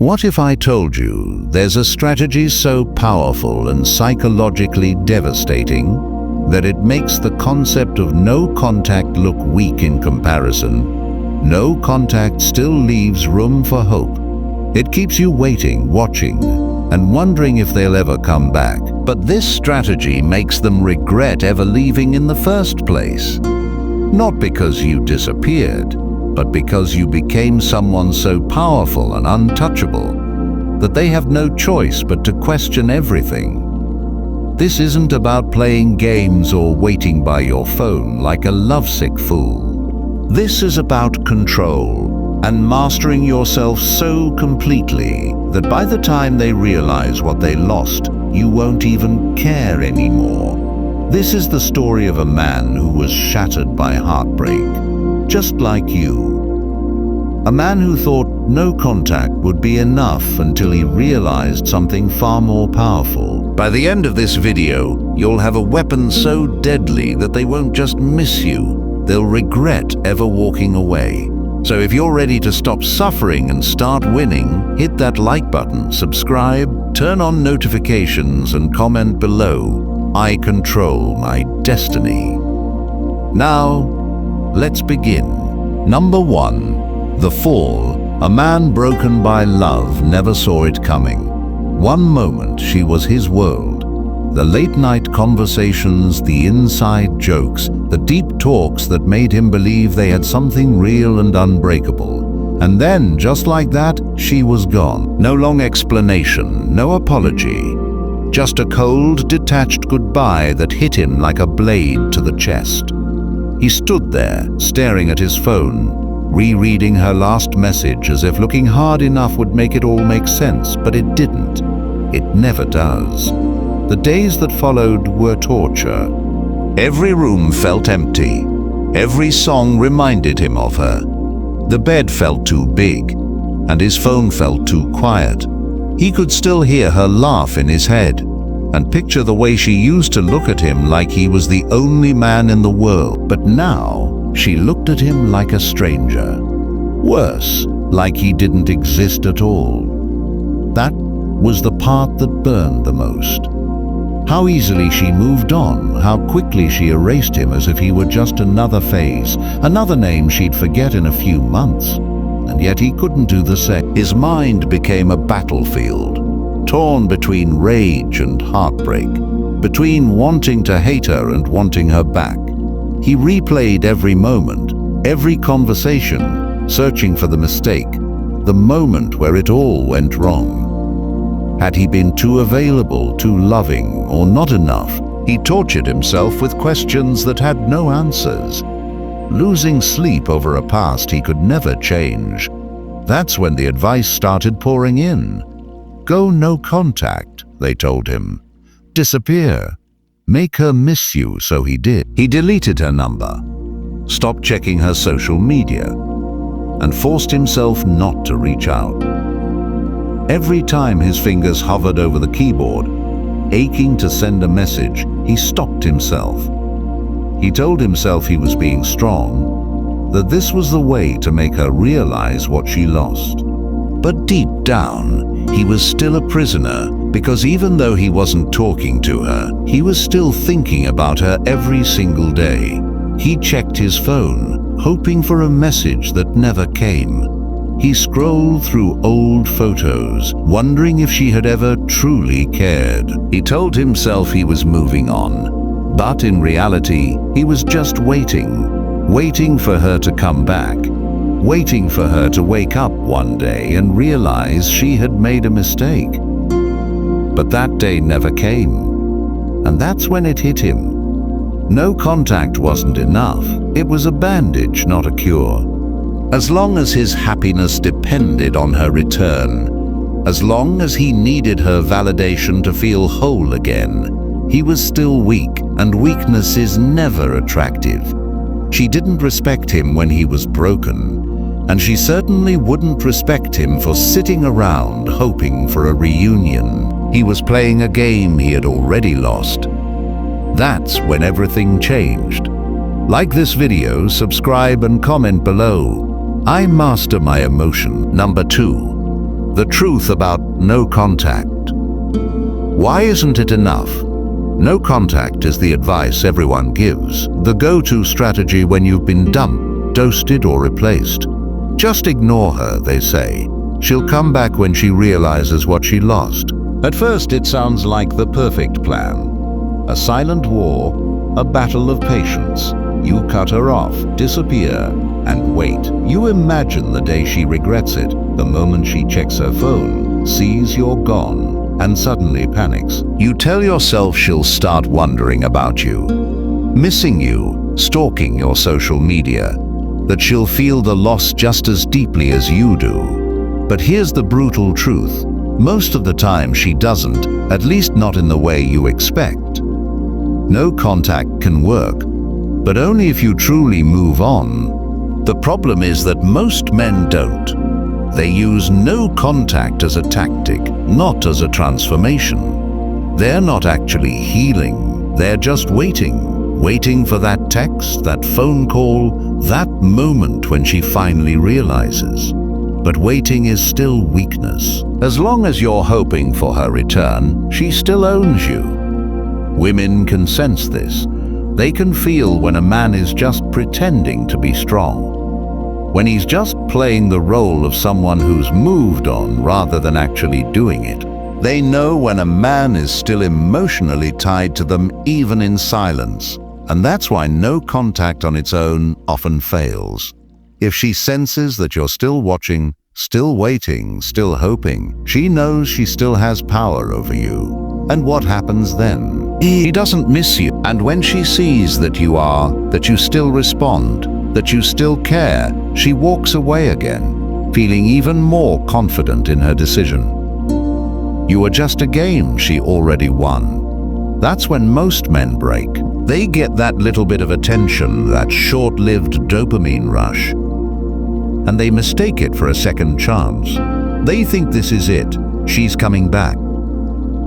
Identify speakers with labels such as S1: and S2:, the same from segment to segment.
S1: What if I told you there's a strategy so powerful and psychologically devastating that it makes the concept of no contact look weak in comparison? No contact still leaves room for hope. It keeps you waiting, watching, and wondering if they'll ever come back. But this strategy makes them regret ever leaving in the first place. Not because you disappeared, but because you became someone so powerful and untouchable that they have no choice but to question everything. This isn't about playing games or waiting by your phone like a lovesick fool. This is about control and mastering yourself so completely that by the time they realize what they lost, you won't even care anymore. This is the story of a man who was shattered by heartbreak, just like you. A man who thought no contact would be enough until he realized something far more powerful. By the end of this video, you'll have a weapon so deadly that they won't just miss you, they'll regret ever walking away. So if you're ready to stop suffering and start winning, hit that like button, subscribe, turn on notifications, and comment below. I control my destiny. Now, let's begin. Number 1. The Fall. A man broken by love never saw it coming. One moment she was his world. The late-night conversations, the inside jokes, the deep talks that made him believe they had something real and unbreakable. And then, just like that, she was gone. No long explanation, no apology. Just a cold, detached goodbye that hit him like a blade to the chest. He stood there, staring at his phone, rereading her last message as if looking hard enough would make it all make sense, but it didn't. It never does. The days that followed were torture. Every room felt empty. Every song reminded him of her. The bed felt too big, and his phone felt too quiet. He could still hear her laugh in his head, and picture the way she used to look at him like he was the only man in the world. But now, she looked at him like a stranger. Worse, like he didn't exist at all. That was the part that burned the most. How easily she moved on, how quickly she erased him as if he were just another phase, another name she'd forget in a few months. And yet he couldn't do the same. His mind became a battlefield, torn between rage and heartbreak, between wanting to hate her and wanting her back. He replayed every moment, every conversation, searching for the mistake, the moment where it all went wrong. Had he been too available, too loving, or not enough? He tortured himself with questions that had no answers, losing sleep over a past he could never change. That's when the advice started pouring in. Go no contact, they told him. Disappear. Make her miss you, so he did. He deleted her number, stopped checking her social media, and forced himself not to reach out. Every time his fingers hovered over the keyboard, aching to send a message, he stopped himself. He told himself he was being strong, that this was the way to make her realize what she lost. But deep down, he was still a prisoner, because even though he wasn't talking to her, he was still thinking about her every single day. He checked his phone, hoping for a message that never came. He scrolled through old photos, wondering if she had ever truly cared. He told himself he was moving on, but in reality, he was just waiting for her to come back, waiting for her to wake up one day and realize she had made a mistake. But that day never came, and that's when it hit him. No contact wasn't enough. It was a bandage, not a cure. As long as his happiness depended on her return, as long as he needed her validation to feel whole again, he was still weak, and weakness is never attractive. She didn't respect him when he was broken, and she certainly wouldn't respect him for sitting around hoping for a reunion. He was playing a game he had already lost. That's when everything changed. Like this video, subscribe and comment below. I master my emotion. Number 2. The truth about no contact. Why isn't it enough? No contact is the advice everyone gives, the go-to strategy when you've been dumped, ghosted, or replaced. Just ignore her, they say. She'll come back when she realizes what she lost. At first, it sounds like the perfect plan. A silent war, a battle of patience. You cut her off, disappear, and wait. You imagine the day she regrets it, the moment she checks her phone, sees you're gone, and suddenly panics. You tell yourself she'll start wondering about you, missing you, stalking your social media, that she'll feel the loss just as deeply as you do. But here's the brutal truth. Most of the time she doesn't, at least not in the way you expect. No contact can work, but only if you truly move on. The problem is that most men don't. They use no contact as a tactic, not as a transformation. They're not actually healing, they're just waiting for that text, that phone call, that moment when she finally realizes. But waiting is still weakness. As long as you're hoping for her return, she still owns you. Women can sense this. They can feel when a man is just pretending to be strong, when he's just playing the role of someone who's moved on rather than actually doing it. They know when a man is still emotionally tied to them, even in silence. And that's why no contact on its own often fails. If she senses that you're still watching, still waiting, still hoping, she knows she still has power over you. And what happens then? He doesn't miss you. And when she sees that you still respond, that you still care, she walks away again, feeling even more confident in her decision. You are just a game she already won. That's when most men break. They get that little bit of attention, that short-lived dopamine rush, and they mistake it for a second chance. They think this is it, she's coming back.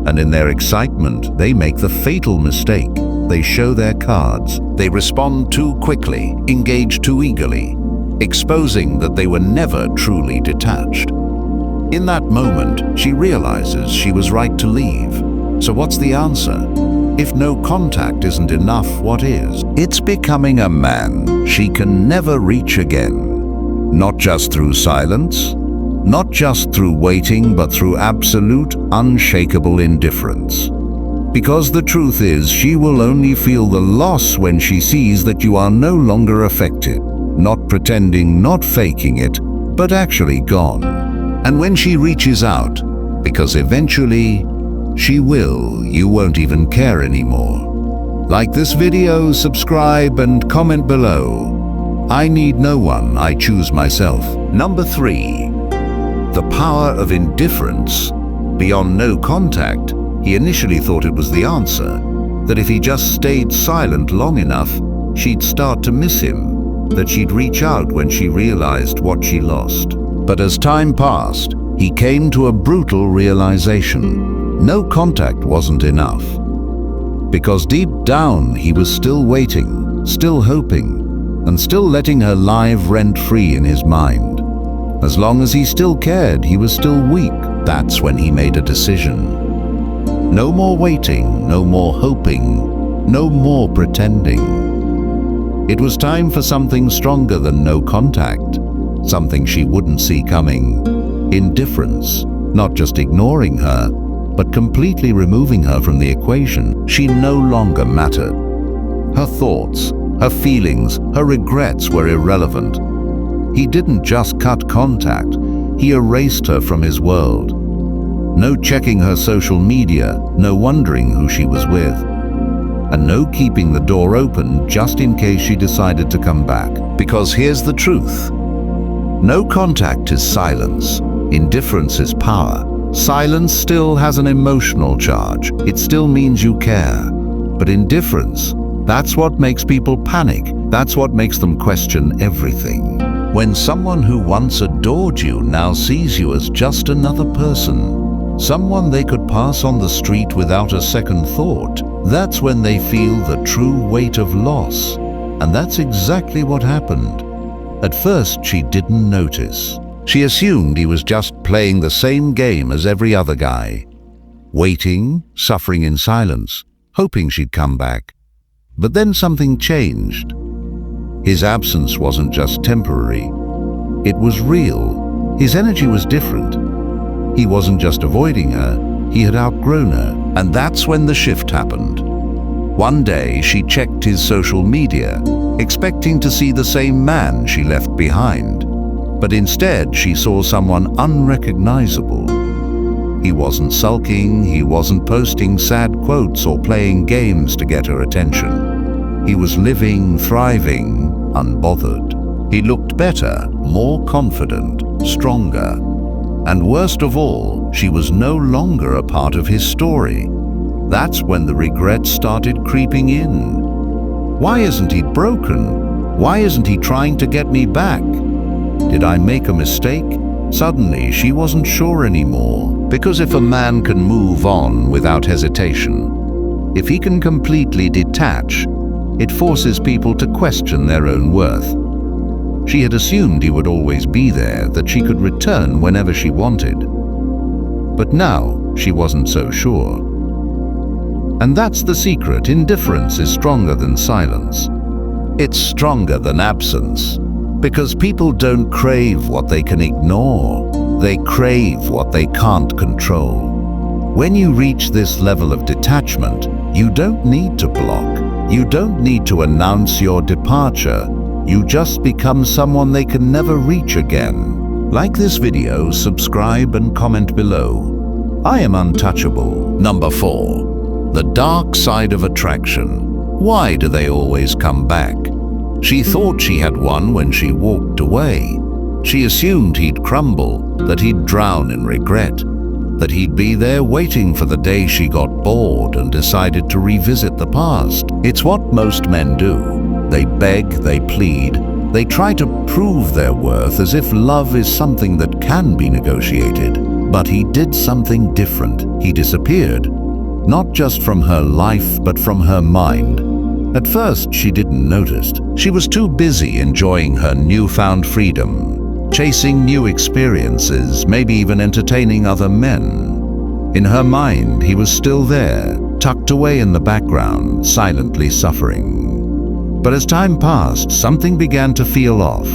S1: And in their excitement, they make the fatal mistake. They show their cards. They respond too quickly, engage too eagerly, exposing that they were never truly detached. In that moment, she realizes she was right to leave. So what's the answer? If no contact isn't enough, what is? It's becoming a man she can never reach again. Not just through silence, not just through waiting, but through absolute, unshakable indifference. Because the truth is, she will only feel the loss when she sees that you are no longer affected, not pretending, not faking it, but actually gone. And when she reaches out, because eventually she will, you won't even care anymore. Like this video, subscribe, and comment below. I need no one, I choose myself. Number 3. The power of indifference. Beyond no contact, he initially thought it was the answer, that if he just stayed silent long enough, she'd start to miss him, that she'd reach out when she realized what she lost. But as time passed, he came to a brutal realization. No contact wasn't enough. Because deep down, he was still waiting, still hoping, and still letting her live rent-free in his mind. As long as he still cared, he was still weak. That's when he made a decision. No more waiting, no more hoping, no more pretending. It was time for something stronger than no contact, something she wouldn't see coming. Indifference, not just ignoring her, but completely removing her from the equation. She no longer mattered. Her thoughts, her feelings, her regrets were irrelevant. He didn't just cut contact, he erased her from his world. No checking her social media, no wondering who she was with, and no keeping the door open just in case she decided to come back. Because here's the truth. No contact is silence. Indifference is power. Silence still has an emotional charge. It still means you care. But indifference, that's what makes people panic. That's what makes them question everything. When someone who once adored you now sees you as just another person, someone they could pass on the street without a second thought, that's when they feel the true weight of loss. And that's exactly what happened. At first, she didn't notice. She assumed he was just playing the same game as every other guy, waiting, suffering in silence, hoping she'd come back. But then something changed. His absence wasn't just temporary. It was real. His energy was different. He wasn't just avoiding her, he had outgrown her. And that's when the shift happened. One day she checked his social media, expecting to see the same man she left behind. But instead she saw someone unrecognizable. He wasn't sulking, he wasn't posting sad quotes or playing games to get her attention. He was living, thriving, unbothered. He looked better, more confident, stronger. And worst of all, she was no longer a part of his story. That's when the regret started creeping in. Why isn't he broken? Why isn't he trying to get me back? Did I make a mistake? Suddenly, she wasn't sure anymore. Because if a man can move on without hesitation, if he can completely detach, it forces people to question their own worth. She had assumed he would always be there, that she could return whenever she wanted. But now, she wasn't so sure. And that's the secret. Indifference is stronger than silence. It's stronger than absence. Because people don't crave what they can ignore. They crave what they can't control. When you reach this level of detachment, you don't need to block. You don't need to announce your departure. You just become someone they can never reach again. Like this video, subscribe and comment below. I am untouchable. Number 4. The dark side of attraction. Why do they always come back? She thought she had won when she walked away. She assumed he'd crumble, that he'd drown in regret, that he'd be there waiting for the day she got bored and decided to revisit the past. It's what most men do. They beg, they plead, they try to prove their worth as if love is something that can be negotiated. But he did something different. He disappeared, not just from her life, but from her mind. At first, she didn't notice. She was too busy enjoying her newfound freedom, chasing new experiences, maybe even entertaining other men. In her mind, he was still there, tucked away in the background, silently suffering. But as time passed, something began to feel off.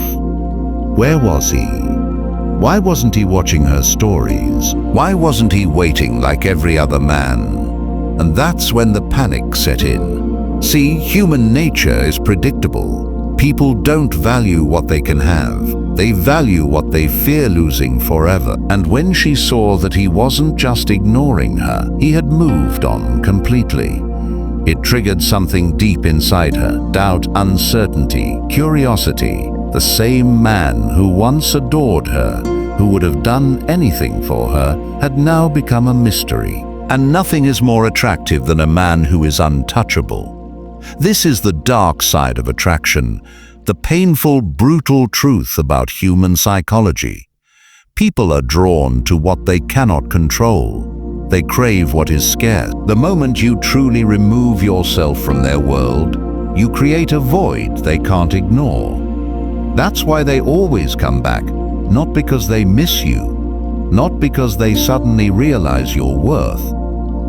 S1: Where was he? Why wasn't he watching her stories? Why wasn't he waiting like every other man? And that's when the panic set in. See, human nature is predictable. People don't value what they can have. They value what they fear losing forever. And when she saw that he wasn't just ignoring her, he had moved on completely. It triggered something deep inside her: doubt, uncertainty, curiosity. The same man who once adored her, who would have done anything for her, had now become a mystery. And nothing is more attractive than a man who is untouchable. This is the dark side of attraction, the painful, brutal truth about human psychology. People are drawn to what they cannot control. They crave what is scarce. The moment you truly remove yourself from their world, you create a void they can't ignore. That's why they always come back, not because they miss you, not because they suddenly realize your worth,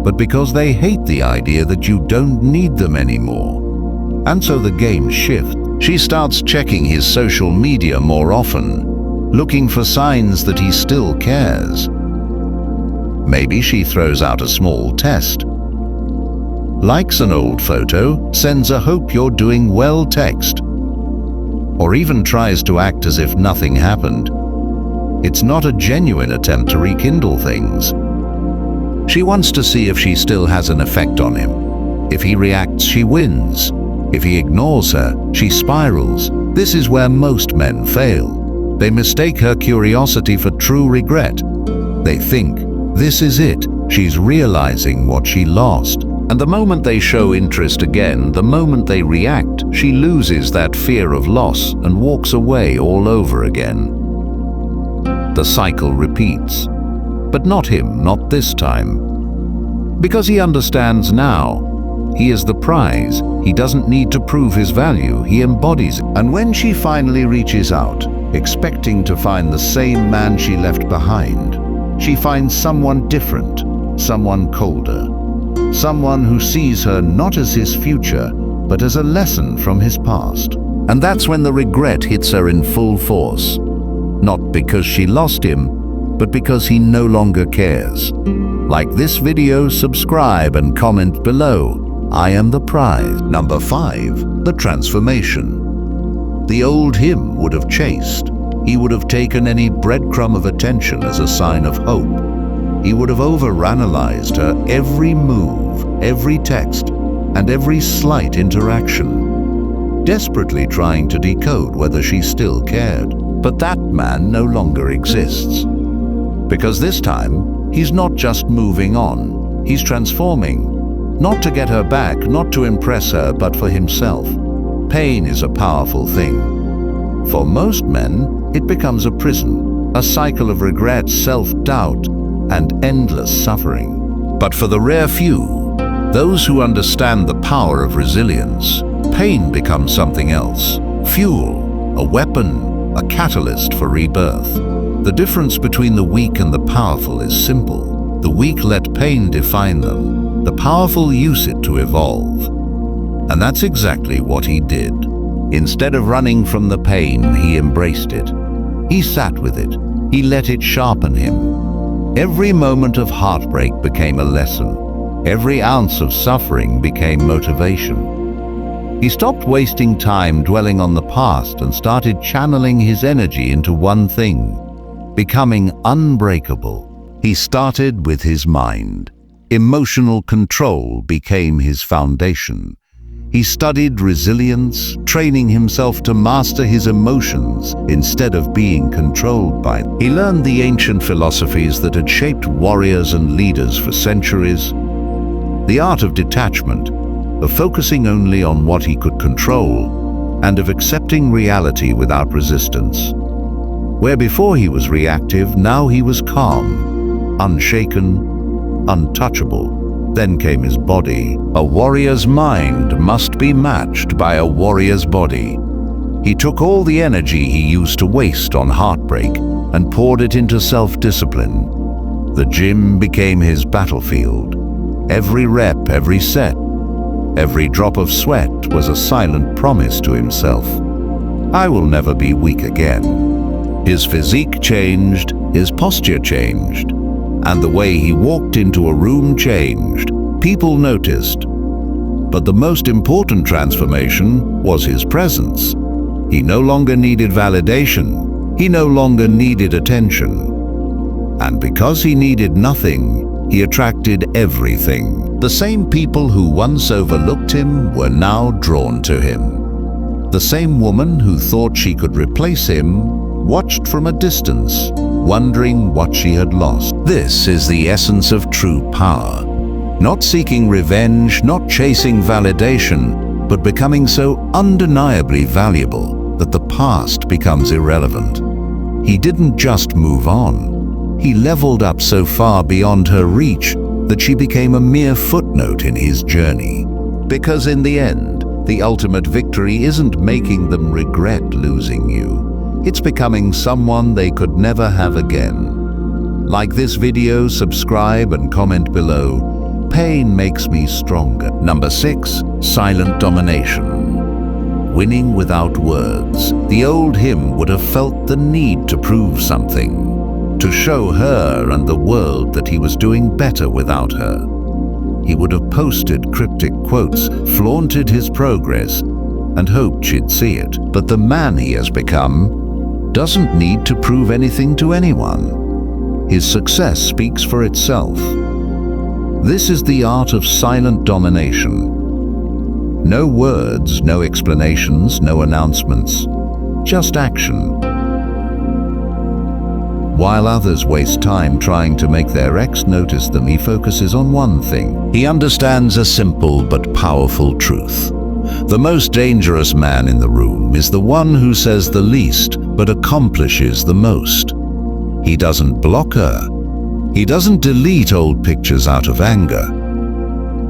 S1: but because they hate the idea that you don't need them anymore. And so the game shifts. She starts checking his social media more often, looking for signs that he still cares. Maybe she throws out a small test. Likes an old photo, sends a "hope you're doing well" text, or even tries to act as if nothing happened. It's not a genuine attempt to rekindle things. She wants to see if she still has an effect on him. If he reacts, she wins. If he ignores her, she spirals. This is where most men fail. They mistake her curiosity for true regret. They think, this is it, she's realizing what she lost. And the moment they show interest again, the moment they react, she loses that fear of loss and walks away all over again. The cycle repeats. But not him, not this time. Because he understands now. He is the prize. He doesn't need to prove his value. He embodies it. And when she finally reaches out, expecting to find the same man she left behind, she finds someone different, someone colder, someone who sees her not as his future, but as a lesson from his past. And that's when the regret hits her in full force. Not because she lost him, but because he no longer cares. Like this video, subscribe and comment below. I am the prize. Number 5, the transformation. The old him would have chased. He would have taken any breadcrumb of attention as a sign of hope. He would have overanalyzed her every move, every text, and every slight interaction, desperately trying to decode whether she still cared. But that man no longer exists. Because this time, he's not just moving on, he's transforming. Not to get her back, not to impress her, but for himself. Pain is a powerful thing. For most men, it becomes a prison, a cycle of regret, self-doubt, and endless suffering. But for the rare few, those who understand the power of resilience, pain becomes something else. Fuel, a weapon, a catalyst for rebirth. The difference between the weak and the powerful is simple. The weak let pain define them. The powerful use it to evolve. And that's exactly what he did. Instead of running from the pain, he embraced it. He sat with it. He let it sharpen him. Every moment of heartbreak became a lesson. Every ounce of suffering became motivation. He stopped wasting time dwelling on the past and started channeling his energy into one thing, becoming unbreakable. He started with his mind. Emotional control became his foundation. He studied resilience, training himself to master his emotions instead of being controlled by them. He learned the ancient philosophies that had shaped warriors and leaders for centuries. The art of detachment, of focusing only on what he could control, and of accepting reality without resistance. Where before he was reactive, now he was calm, unshaken, untouchable. Then came his body. A warrior's mind must be matched by a warrior's body. He took all the energy he used to waste on heartbreak and poured it into self-discipline. The gym became his battlefield. Every rep, every set, every drop of sweat was a silent promise to himself. I will never be weak again. His physique changed, his posture changed, and the way he walked into a room changed. People noticed. But the most important transformation was his presence. He no longer needed validation. He no longer needed attention. And because he needed nothing, he attracted everything. The same people who once overlooked him were now drawn to him. The same woman who thought she could replace him watched from a distance, wondering what she had lost. This is the essence of true power. Not seeking revenge, not chasing validation, but becoming so undeniably valuable that the past becomes irrelevant. He didn't just move on. He leveled up so far beyond her reach that she became a mere footnote in his journey. Because in the end, the ultimate victory isn't making them regret losing you. It's becoming someone they could never have again. Like this video, subscribe and comment below. Pain makes me stronger. Number 6, silent domination. Winning without words. The old him would have felt the need to prove something, to show her and the world that he was doing better without her. He would have posted cryptic quotes, flaunted his progress, and hoped she'd see it. But the man he has become doesn't need to prove anything to anyone. His success speaks for itself. This is the art of silent domination. No words, no explanations, no announcements, just action. While others waste time trying to make their ex notice them, he focuses on one thing. He understands a simple but powerful truth. The most dangerous man in the room is the one who says the least but accomplishes the most. He doesn't block her. He doesn't delete old pictures out of anger.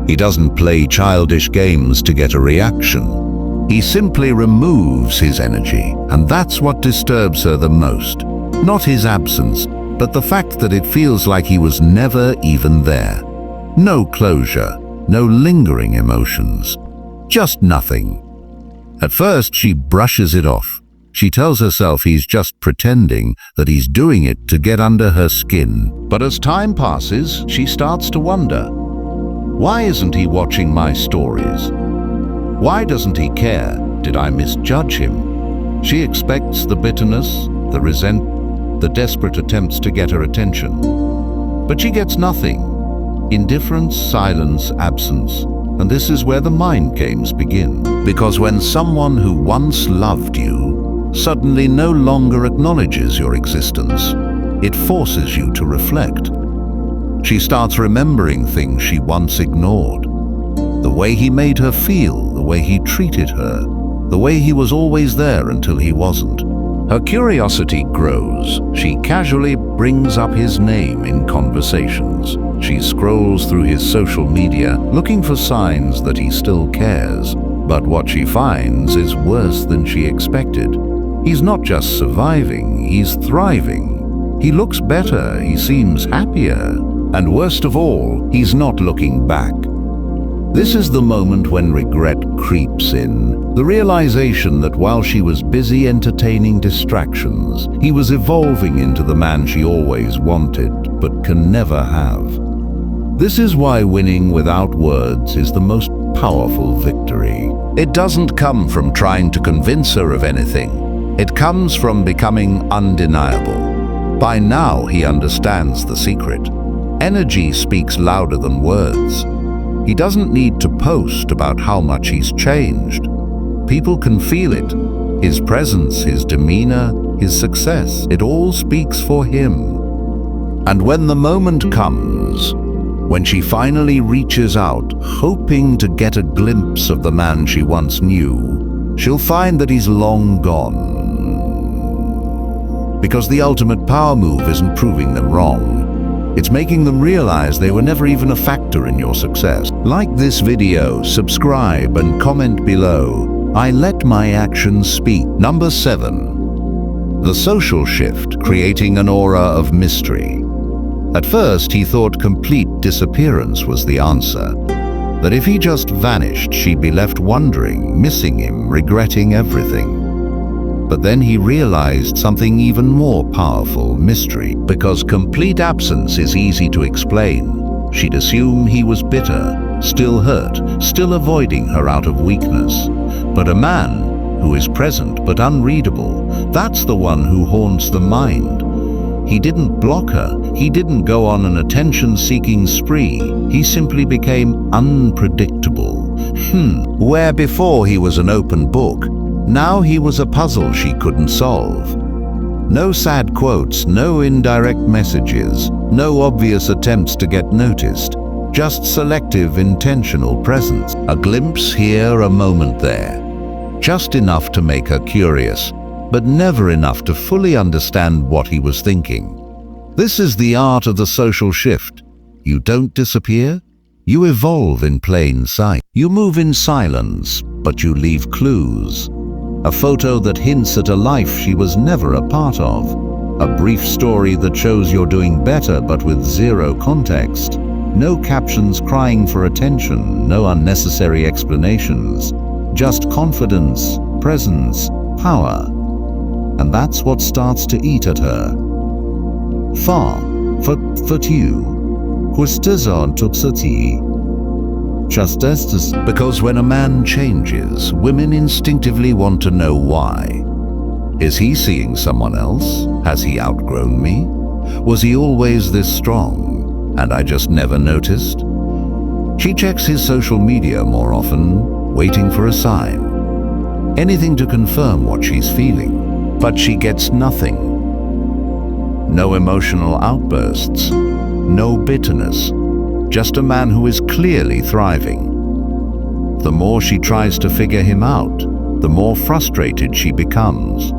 S1: He doesn't play childish games to get a reaction. He simply removes his energy, and that's what disturbs her the most. Not his absence, but the fact that it feels like he was never even there. No closure, no lingering emotions, just nothing. At first, she brushes it off. She tells herself he's just pretending, that he's doing it to get under her skin. But as time passes, she starts to wonder, why isn't he watching my stories? Why doesn't he care? Did I misjudge him? She expects the bitterness, the resentment, the desperate attempts to get her attention. But she gets nothing. Indifference, silence, absence. And this is where the mind games begin. Because when someone who once loved you suddenly no longer acknowledges your existence, it forces you to reflect. She starts remembering things she once ignored. The way he made her feel, the way he treated her, the way he was always there until he wasn't. Her curiosity grows. She casually brings up his name in conversations. She scrolls through his social media, looking for signs that he still cares. But what she finds is worse than she expected. He's not just surviving, he's thriving. He looks better, he seems happier. And worst of all, he's not looking back. This is the moment when regret creeps in. The realization that while she was busy entertaining distractions, he was evolving into the man she always wanted, but can never have. This is why winning without words is the most powerful victory. It doesn't come from trying to convince her of anything. It comes from becoming undeniable. By now, he understands the secret. Energy speaks louder than words. He doesn't need to post about how much he's changed. People can feel it. His presence, his demeanor, his success, it all speaks for him. And when the moment comes, when she finally reaches out, hoping to get a glimpse of the man she once knew, she'll find that he's long gone. Because the ultimate power move isn't proving them wrong. It's making them realize they were never even a factor in your success. Like this video, subscribe and comment below. I let my actions speak. Number 7. The social shift, creating an aura of mystery. At first, he thought complete disappearance was the answer. That if he just vanished, she'd be left wondering, missing him, regretting everything. But then he realized something even more powerful, mystery. Because complete absence is easy to explain. She'd assume he was bitter, still hurt, still avoiding her out of weakness. But a man who is present but unreadable, that's the one who haunts the mind. He didn't block her. He didn't go on an attention-seeking spree. He simply became unpredictable. Where before he was an open book, now he was a puzzle she couldn't solve. No sad quotes, no indirect messages, no obvious attempts to get noticed. Just selective, intentional presence. A glimpse here, a moment there. Just enough to make her curious, but never enough to fully understand what he was thinking. This is the art of the social shift. You don't disappear, you evolve in plain sight. You move in silence, but you leave clues. A photo that hints at a life she was never a part of. A brief story that shows you're doing better but with zero context. No captions crying for attention, no unnecessary explanations. Just confidence, presence, power. And that's what starts to eat at her. Because when a man changes, women instinctively want to know why. Is he seeing someone else? Has he outgrown me? Was he always this strong, and I just never noticed? She checks his social media more often, waiting for a sign. Anything to confirm what she's feeling, but she gets nothing. No emotional outbursts, no bitterness, just a man who is clearly thriving. The more she tries to figure him out, the more frustrated she becomes.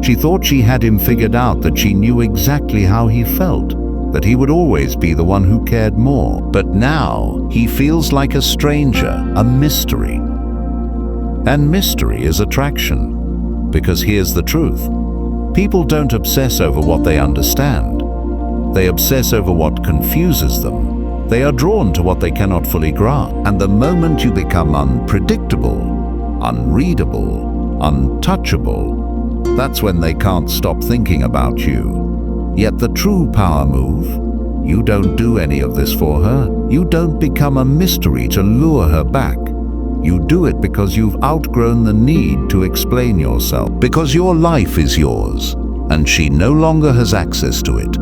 S1: She thought she had him figured out, that she knew exactly how he felt. that he would always be the one who cared more. But now he feels like a stranger, a mystery. And mystery is attraction. Because here's the truth. People don't obsess over what they understand. They obsess over what confuses them. They are drawn to what they cannot fully grasp. And the moment you become unpredictable, unreadable, untouchable, that's when they can't stop thinking about you. Yet the true power move, you don't do any of this for her. You don't become a mystery to lure her back. You do it because you've outgrown the need to explain yourself. Because your life is yours, and she no longer has access to it.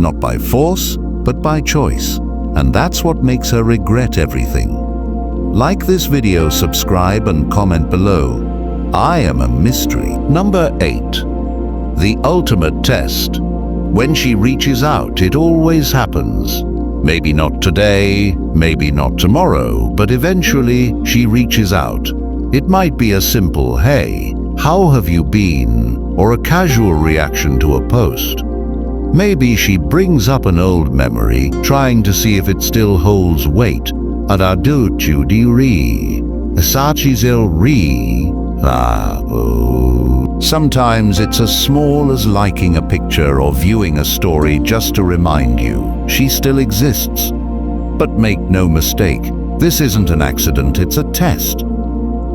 S1: Not by force, but by choice. And that's what makes her regret everything. Like this video, subscribe and comment below. I am a mystery. Number 8. The ultimate test. When she reaches out, it always happens. Maybe not today, maybe not tomorrow, but eventually she reaches out. It might be a simple, "Hey, how have you been?" or a casual reaction to a post. Maybe she brings up an old memory, trying to see if it still holds weight. Sometimes it's as small as liking a picture or viewing a story just to remind you she still exists. But make no mistake, this isn't an accident, it's a test.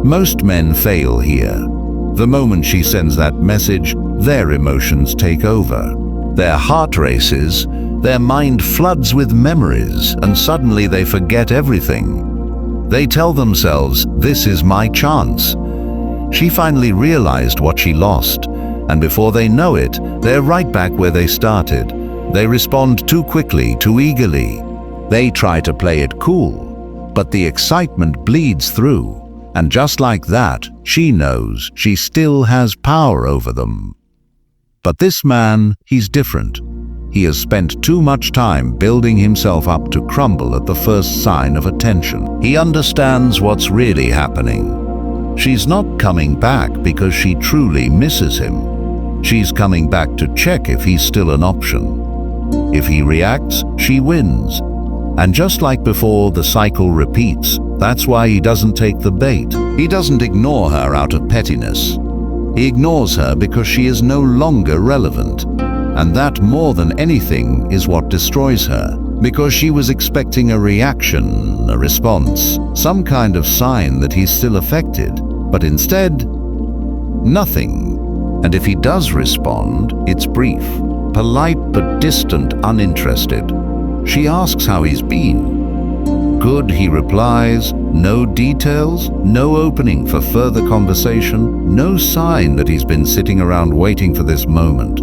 S1: Most men fail here. The moment she sends that message, their emotions take over. Their heart races, their mind floods with memories, and suddenly they forget everything. They tell themselves, "This is my chance." She finally realized what she lost, and before they know it, they're right back where they started. They respond too quickly, too eagerly. They try to play it cool, but the excitement bleeds through. And just like that, she knows she still has power over them. But this man, he's different. He has spent too much time building himself up to crumble at the first sign of attention. He understands what's really happening. She's not coming back because she truly misses him. She's coming back to check if he's still an option. If he reacts, she wins. And just like before, the cycle repeats. That's why he doesn't take the bait. He doesn't ignore her out of pettiness. He ignores her because she is no longer relevant. And that, more than anything, is what destroys her. Because she was expecting a reaction, a response, some kind of sign that he's still affected. But instead, nothing. And if he does respond, it's brief, polite but distant, uninterested. She asks how he's been. Good, he replies. No details, no opening for further conversation, no sign that he's been sitting around waiting for this moment.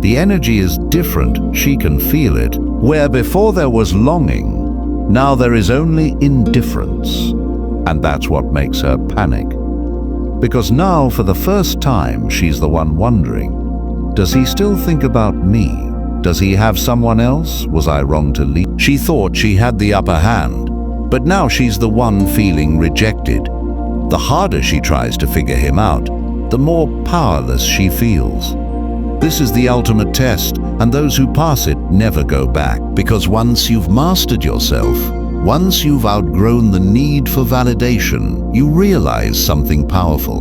S1: The energy is different, she can feel it. Where before there was longing, now there is only indifference. And that's what makes her panic. Because now, for the first time, she's the one wondering, does he still think about me? Does he have someone else? Was I wrong to leave? She thought she had the upper hand, but now she's the one feeling rejected. The harder she tries to figure him out, the more powerless she feels. This is the ultimate test, and those who pass it never go back. Because once you've mastered yourself, once you've outgrown the need for validation, you realize something powerful.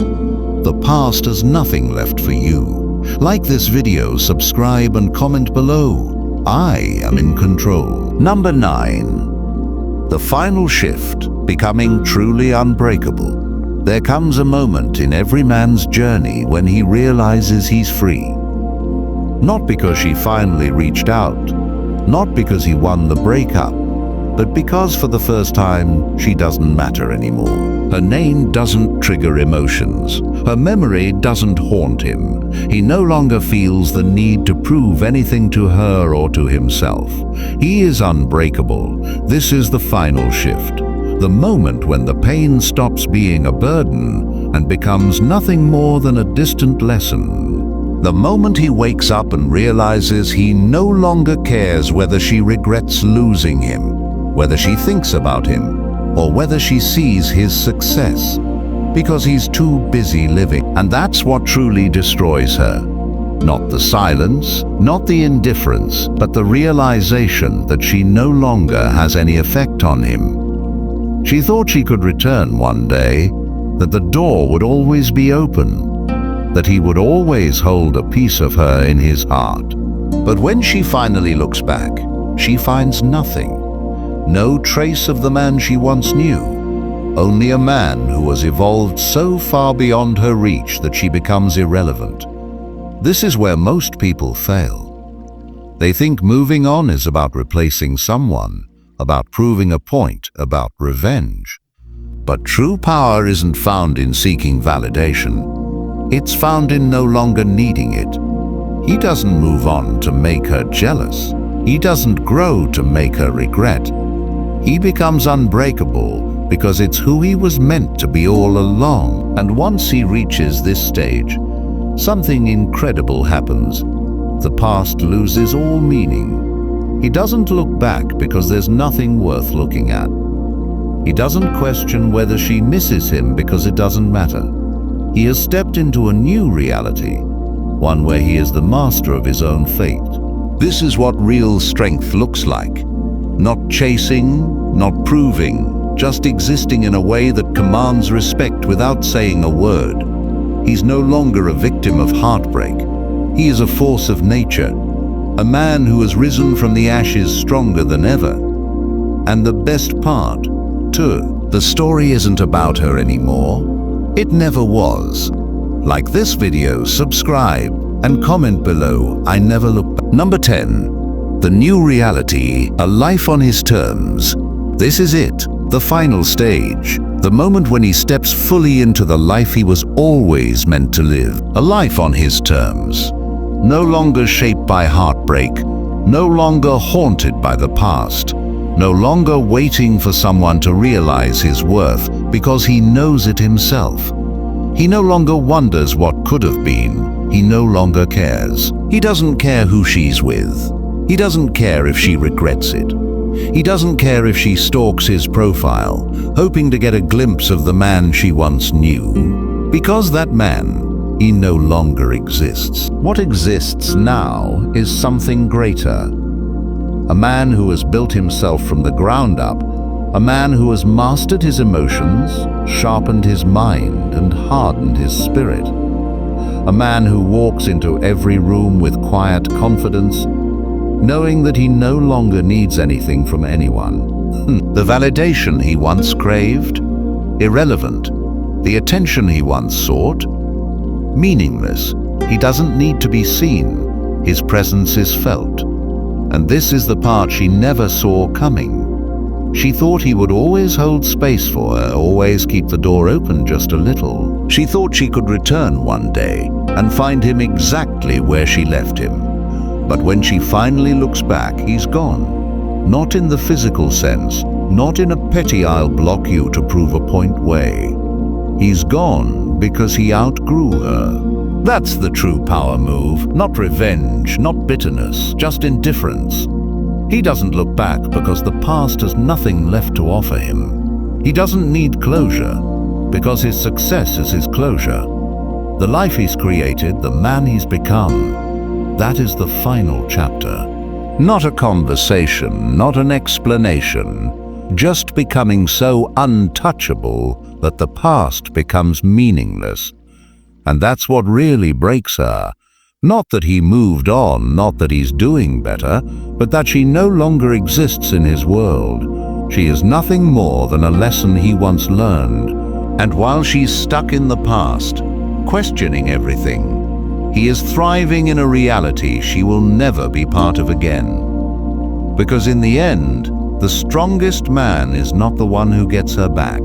S1: The past has nothing left for you. Like this video, subscribe and comment below. I am in control. Number 9. The final shift, becoming truly unbreakable. There comes a moment in every man's journey when he realizes he's free. Not because she finally reached out, not because he won the breakup, but because for the first time, she doesn't matter anymore. Her name doesn't trigger emotions. Her memory doesn't haunt him. He no longer feels the need to prove anything to her or to himself. He is unbreakable. This is the final shift. The moment when the pain stops being a burden and becomes nothing more than a distant lesson. The moment he wakes up and realizes he no longer cares whether she regrets losing him, whether she thinks about him, or whether she sees his success, because he's too busy living. And that's what truly destroys her. Not the silence, not the indifference, but the realization that she no longer has any effect on him. She thought she could return one day, that the door would always be open, that he would always hold a piece of her in his heart. But when she finally looks back, she finds nothing. No trace of the man she once knew. Only a man who has evolved so far beyond her reach that she becomes irrelevant. This is where most people fail. They think moving on is about replacing someone, about proving a point, about revenge. But true power isn't found in seeking validation. It's found in no longer needing it. He doesn't move on to make her jealous. He doesn't grow to make her regret. He becomes unbreakable because it's who he was meant to be all along. And once he reaches this stage, something incredible happens. The past loses all meaning. He doesn't look back because there's nothing worth looking at. He doesn't question whether she misses him because it doesn't matter. He has stepped into a new reality, one where he is the master of his own fate. This is what real strength looks like. Not chasing, not proving, just existing in a way that commands respect without saying a word. He's no longer a victim of heartbreak. He is a force of nature, a man who has risen from the ashes stronger than ever. And the best part, too, the story isn't about her anymore. It never was. Like this video, subscribe, and comment below, I never look back. Number 10. The new reality, a life on his terms. This is it, the final stage. The moment when he steps fully into the life he was always meant to live. A life on his terms. No longer shaped by heartbreak. No longer haunted by the past. No longer waiting for someone to realize his worth because he knows it himself. He no longer wonders what could have been. He no longer cares. He doesn't care who she's with. He doesn't care if she regrets it. He doesn't care if she stalks his profile, hoping to get a glimpse of the man she once knew. Because that man, he no longer exists. What exists now is something greater. A man who has built himself from the ground up, a man who has mastered his emotions, sharpened his mind, and hardened his spirit. A man who walks into every room with quiet confidence, knowing that he no longer needs anything from anyone. The validation he once craved, irrelevant. The attention he once sought, meaningless. He doesn't need to be seen. His presence is felt. And this is the part she never saw coming. She thought he would always hold space for her, always keep the door open just a little. She thought she could return one day and find him exactly where she left him. But when she finally looks back, he's gone. Not in the physical sense, not in a petty "I'll block you to prove a point" way. He's gone because he outgrew her. That's the true power move, not revenge, not bitterness, just indifference. He doesn't look back because the past has nothing left to offer him. He doesn't need closure because his success is his closure. The life he's created, the man he's become, that is the final chapter. Not a conversation, not an explanation, just becoming so untouchable that the past becomes meaningless. And that's what really breaks her. Not that he moved on, not that he's doing better, but that she no longer exists in his world. She is nothing more than a lesson he once learned. And while she's stuck in the past, questioning everything, he is thriving in a reality she will never be part of again. Because in the end, the strongest man is not the one who gets her back.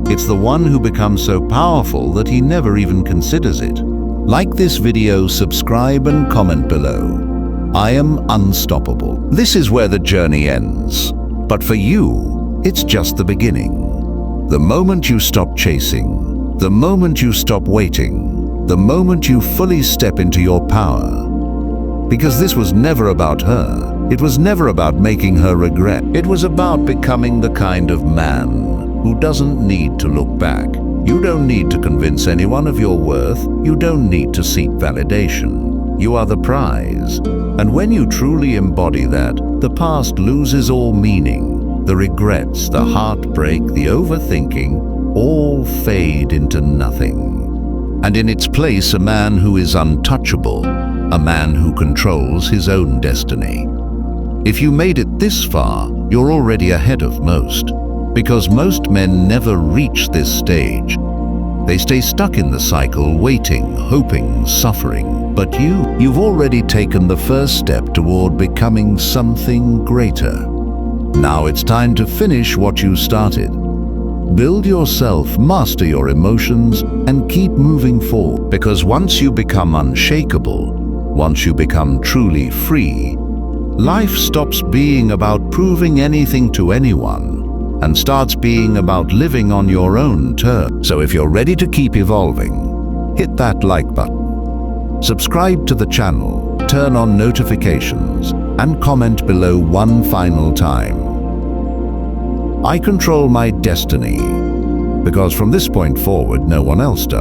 S1: It's the one who becomes so powerful that he never even considers it. Like this video, subscribe and comment below. I am unstoppable. This is where the journey ends. But for you, it's just the beginning. The moment you stop chasing, the moment you stop waiting, the moment you fully step into your power. Because this was never about her. It was never about making her regret. It was about becoming the kind of man who doesn't need to look back. You don't need to convince anyone of your worth. You don't need to seek validation. You are the prize. And when you truly embody that, the past loses all meaning. The regrets, the heartbreak, the overthinking, all fade into nothing. And in its place, a man who is untouchable, a man who controls his own destiny. If you made it this far, you're already ahead of most. Because most men never reach this stage. They stay stuck in the cycle, waiting, hoping, suffering. But you've already taken the first step toward becoming something greater. Now it's time to finish what you started. Build yourself, master your emotions, and keep moving forward. Because once you become unshakable, once you become truly free, life stops being about proving anything to anyone and starts being about living on your own terms. So if you're ready to keep evolving, hit that like button, subscribe to the channel, turn on notifications, and comment below one final time. I control my destiny, because from this point forward, no one else does.